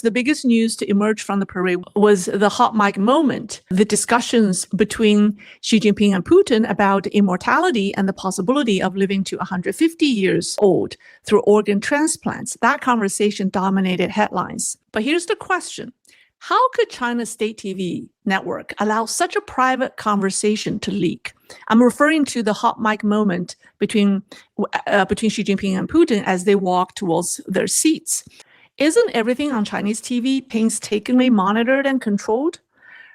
The biggest news to emerge from the parade was the hot mic moment, the discussions between Xi Jinping and Putin about immortality and the possibility of living to 150 years old through organ transplants. That conversation dominated headlines. But here's the question. How could China's state TV network allow such a private conversation to leak? I'm referring to the hot mic moment between Xi Jinping and Putin as they walk towards their seats. Isn't everything on Chinese TV painstakingly monitored and controlled?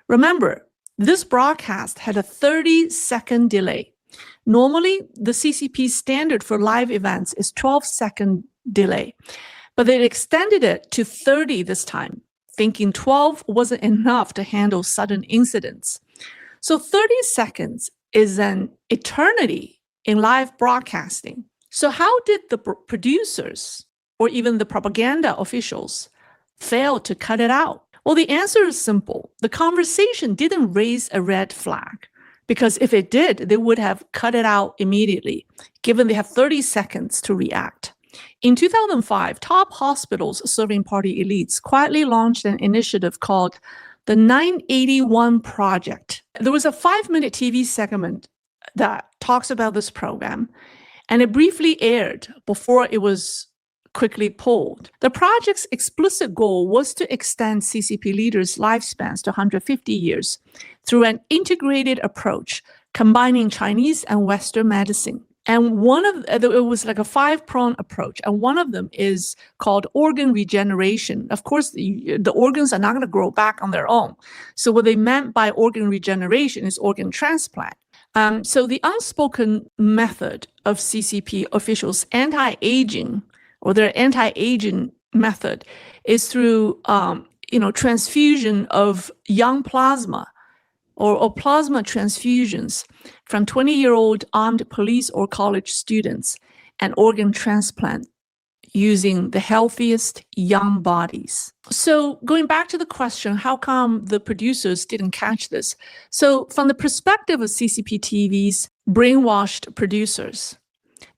Remember, this broadcast had a 30-second delay. Normally, the CCP standard for live events is 12-second delay, but they extended it to 30 this time, thinking 12 wasn't enough to handle sudden incidents. So 30 seconds is an eternity in live broadcasting. So how did the producers or even the propaganda officials fail to cut it out? Well, the answer is simple. The conversation didn't raise a red flag, because if it did, they would have cut it out immediately, given they have 30 seconds to react. In 2005, top hospitals serving party elites quietly launched an initiative called the 981 Project. There was a 5-minute TV segment that talks about this program, and it briefly aired before it was quickly pulled. The project's explicit goal was to extend CCP leaders' lifespans to 150 years through an integrated approach combining Chinese and Western medicine. And it was like a 5-pronged approach. And one of them is called organ regeneration. Of course, the organs are not going to grow back on their own. So what they meant by organ regeneration is organ transplant. So the unspoken method of CCP officials anti-aging, or their anti-aging method, is through transfusion of young plasma or plasma transfusions from 20-year-old armed police or college students, and organ transplant using the healthiest young bodies. So going back to the question, how come the producers didn't catch this? So from the perspective of CCP TV's brainwashed producers,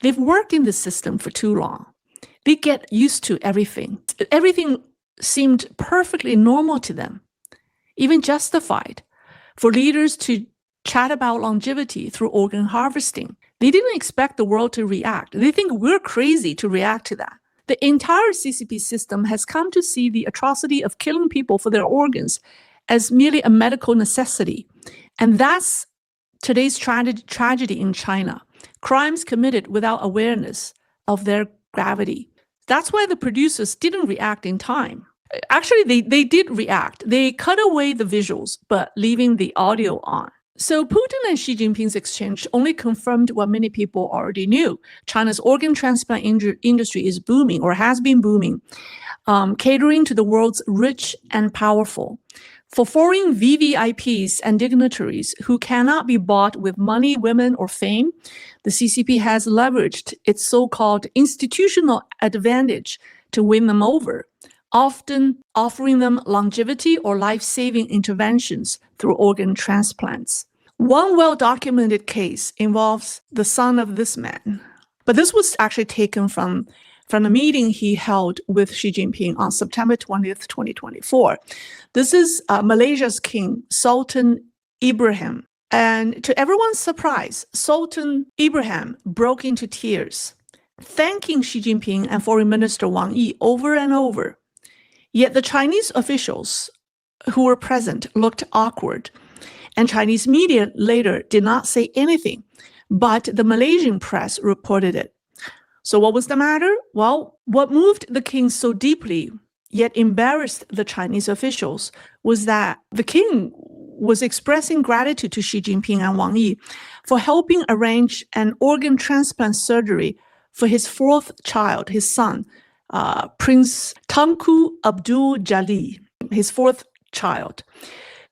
they've worked in the system for too long. They get used to everything. Everything seemed perfectly normal to them, even justified. For leaders to chat about longevity through organ harvesting, they didn't expect the world to react. They think we're crazy to react to that. The entire CCP system has come to see the atrocity of killing people for their organs as merely a medical necessity. And that's today's tragedy in China. Crimes committed without awareness of their gravity. That's why the producers didn't react in time. Actually, they did react. They cut away the visuals, but leaving the audio on. So Putin and Xi Jinping's exchange only confirmed what many people already knew. China's organ transplant industry is booming, or has been booming, catering to the world's rich and powerful. For foreign VVIPs and dignitaries who cannot be bought with money, women, or fame, the CCP has leveraged its so-called institutional advantage to win them over, often offering them longevity or life-saving interventions through organ transplants. One well-documented case involves the son of this man, but this was actually taken from a meeting he held with Xi Jinping on September 20th, 2024. This is Malaysia's king, Sultan Ibrahim. And to everyone's surprise, Sultan Ibrahim broke into tears, thanking Xi Jinping and Foreign Minister Wang Yi over and over. Yet the Chinese officials who were present looked awkward, and Chinese media later did not say anything, but the Malaysian press reported it. So what was the matter? Well, what moved the king so deeply, yet embarrassed the Chinese officials, was that the king was expressing gratitude to Xi Jinping and Wang Yi for helping arrange an organ transplant surgery for his 4th child, his son, Prince Tunku Abdul Jalil, his 4th child,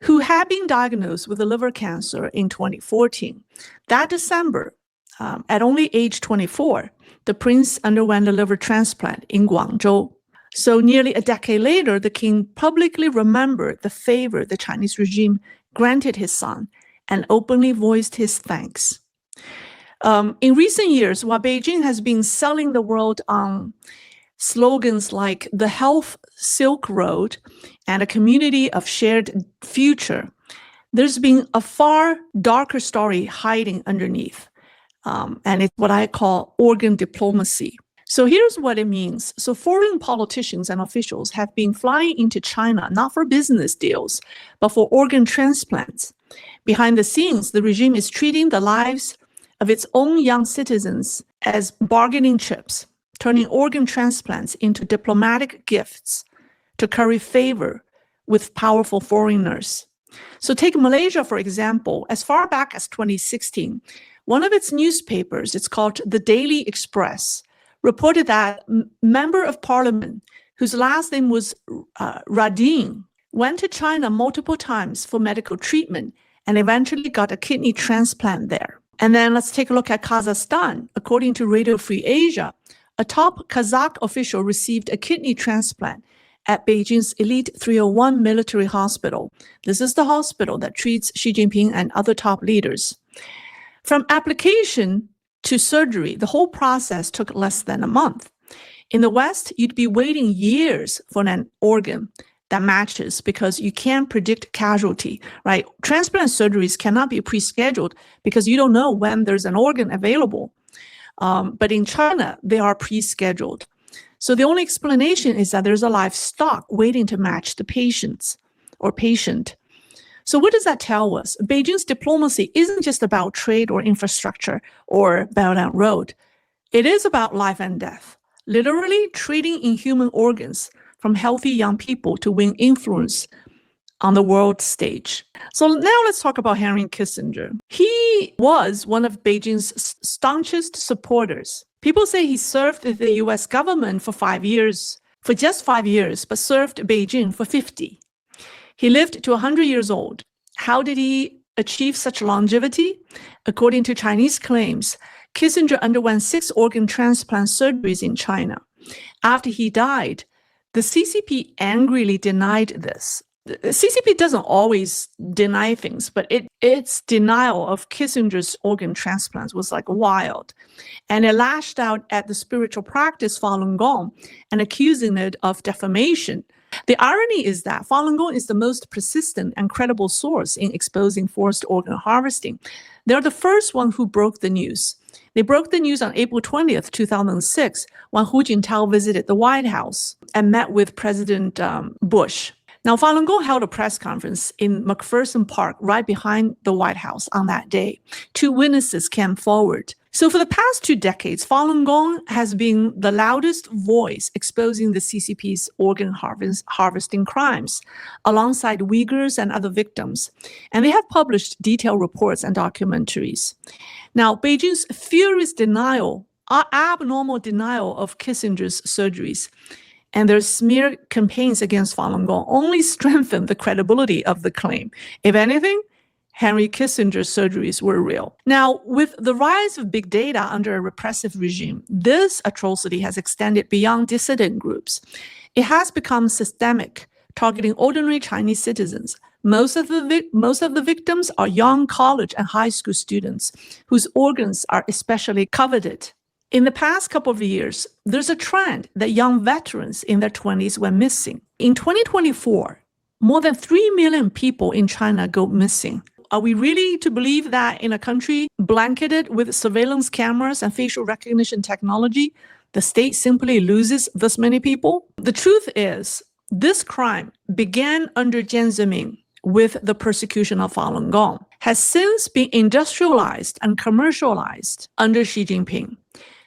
who had been diagnosed with liver cancer in 2014. That December, at only age 24, the prince underwent a liver transplant in Guangzhou. So nearly a decade later, the king publicly remembered the favor the Chinese regime granted his son and openly voiced his thanks. In recent years, while Beijing has been selling the world on slogans like the Health Silk Road and a community of shared future, there's been a far darker story hiding underneath. And it's what I call organ diplomacy. So here's what it means. So foreign politicians and officials have been flying into China, not for business deals, but for organ transplants. Behind the scenes, the regime is treating the lives of its own young citizens as bargaining chips, turning organ transplants into diplomatic gifts to curry favor with powerful foreigners. So take Malaysia, for example. As far back as 2016, one of its newspapers, it's called the Daily Express, reported that a member of parliament, whose last name was Radin, went to China multiple times for medical treatment and eventually got a kidney transplant there. And then let's take a look at Kazakhstan. According to Radio Free Asia, a top Kazakh official received a kidney transplant at Beijing's Elite 301 military hospital. This is the hospital that treats Xi Jinping and other top leaders. From application to surgery, the whole process took less than a month. In the West, you'd be waiting years for an organ that matches because you can't predict casualty, right? Transplant surgeries cannot be pre-scheduled because you don't know when there's an organ available. But in China, they are pre-scheduled. So the only explanation is that there's a live stock waiting to match the patient. So what does that tell us? Beijing's diplomacy isn't just about trade or infrastructure or Belt and Road. It is about life and death, literally trading in human organs from healthy young people to win influence on the world stage. So now let's talk about Henry Kissinger. He was one of Beijing's staunchest supporters. People say he served the U.S. government for just 5 years, but served Beijing for 50. He lived to 100 years old. How did he achieve such longevity? According to Chinese claims, Kissinger underwent 6 organ transplant surgeries in China. After he died, the CCP angrily denied this. The CCP doesn't always deny things, but its denial of Kissinger's organ transplants was like wild. And it lashed out at the spiritual practice Falun Gong and accusing it of defamation. The irony is that Falun Gong is the most persistent and credible source in exposing forced organ harvesting. They're the first one who broke the news. They broke the news on April 20th, 2006, when Hu Jintao visited the White House and met with President Bush. Now, Falun Gong held a press conference in McPherson Park right behind the White House on that day. 2 witnesses came forward. So for the past 2 decades, Falun Gong has been the loudest voice exposing the CCP's organ harvesting crimes, alongside Uyghurs and other victims. And they have published detailed reports and documentaries. Now, Beijing's furious abnormal denial of Kissinger's surgeries and their smear campaigns against Falun Gong only strengthen the credibility of the claim. If anything, Henry Kissinger's surgeries were real. Now, with the rise of big data under a repressive regime, this atrocity has extended beyond dissident groups. It has become systemic, targeting ordinary Chinese citizens. Most of the victims are young college and high school students whose organs are especially coveted. In the past couple of years, there's a trend that young veterans in their 20s went missing. In 2024, more than 3 million people in China go missing. Are we really to believe that in a country blanketed with surveillance cameras and facial recognition technology, the state simply loses this many people? The truth is, this crime began under Jiang Zemin with the persecution of Falun Gong, has since been industrialized and commercialized under Xi Jinping.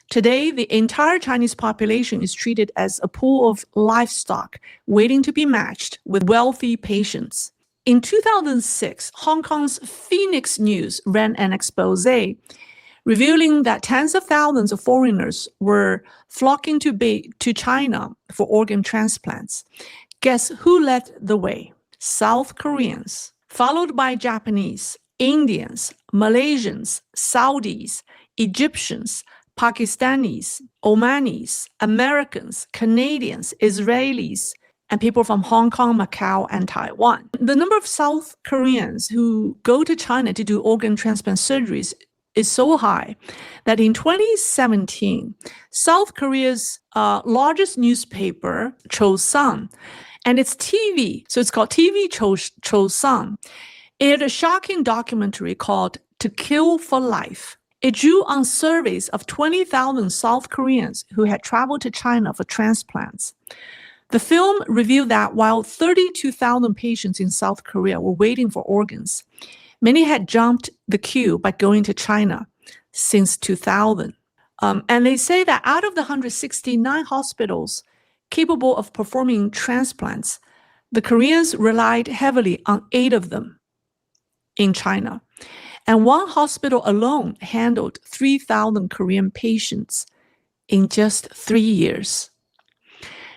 Today, the entire Chinese population is treated as a pool of livestock waiting to be matched with wealthy patients. In 2006, Hong Kong's Phoenix News ran an expose revealing that tens of thousands of foreigners were flocking to China for organ transplants. Guess who led the way? South Koreans, followed by Japanese, Indians, Malaysians, Saudis, Egyptians, Pakistanis, Omanis, Americans, Canadians, Israelis, and people from Hong Kong, Macau, and Taiwan. The number of South Koreans who go to China to do organ transplant surgeries is so high that in 2017, South Korea's largest newspaper, Chosun, and its TV, so it's called TV Chosun, aired a shocking documentary called To Kill for Life. It drew on surveys of 20,000 South Koreans who had traveled to China for transplants. The film revealed that while 32,000 patients in South Korea were waiting for organs, many had jumped the queue by going to China since 2000. And they say that out of the 169 hospitals capable of performing transplants, the Koreans relied heavily on 8 of them in China. And one hospital alone handled 3,000 Korean patients in just 3 years.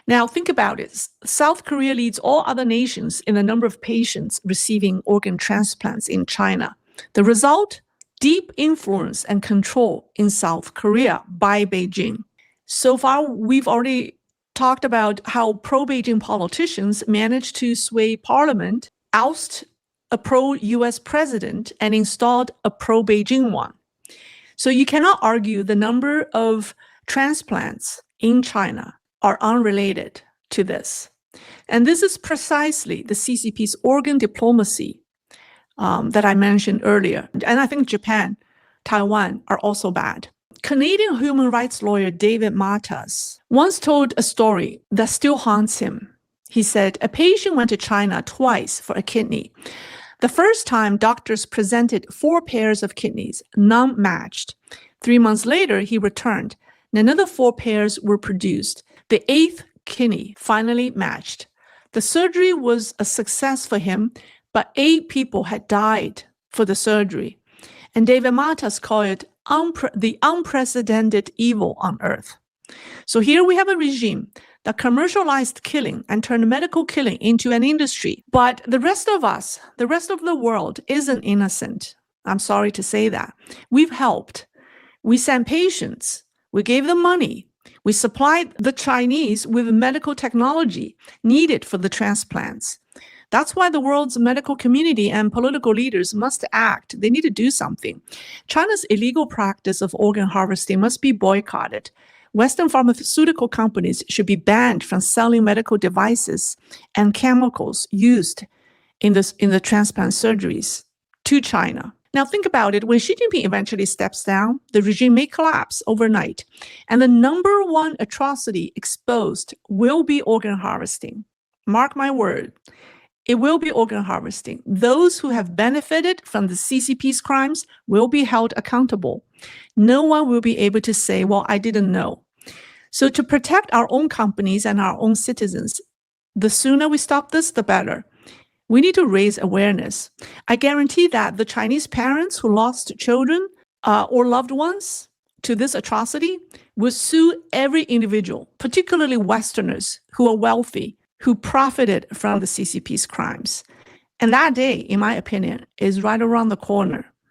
Now, think about it. South Korea leads all other nations in the number of patients receiving organ transplants in China. The result? Deep influence and control in South Korea by Beijing. So far, we've already talked about how pro-Beijing politicians managed to sway parliament, oust a pro-U.S. president, and installed a pro-Beijing one. So you cannot argue the number of transplants in China are unrelated to this. And this is precisely the CCP's organ diplomacy that I mentioned earlier. And I think Japan, Taiwan are also bad. Canadian human rights lawyer David Matas once told a story that still haunts him. He said, a patient went to China twice for a kidney. The first time, doctors presented 4 pairs of kidneys, none matched. 3 months later, he returned. Another 4 pairs were produced. The 8th kidney finally matched. The surgery was a success for him, but 8 people had died for the surgery. And David Matas called it the unprecedented evil on earth. So here we have a regime that commercialized killing and turned medical killing into an industry. But the rest of us, the rest of the world isn't innocent. I'm sorry to say that. We've helped. We sent patients. We gave them money. We supplied the Chinese with medical technology needed for the transplants. That's why the world's medical community and political leaders must act. They need to do something. China's illegal practice of organ harvesting must be boycotted. Western pharmaceutical companies should be banned from selling medical devices and chemicals used in the transplant surgeries to China. Now think about it. When Xi Jinping eventually steps down, the regime may collapse overnight. And the number one atrocity exposed will be organ harvesting. Mark my word. It will be organ harvesting. Those who have benefited from the CCP's crimes will be held accountable. No one will be able to say, well, I didn't know. So to protect our own companies and our own citizens, the sooner we stop this, the better. We need to raise awareness. I guarantee that the Chinese parents who lost children or loved ones to this atrocity will sue every individual, particularly Westerners who are wealthy, who profited from the CCP's crimes. And that day, in my opinion, is right around the corner.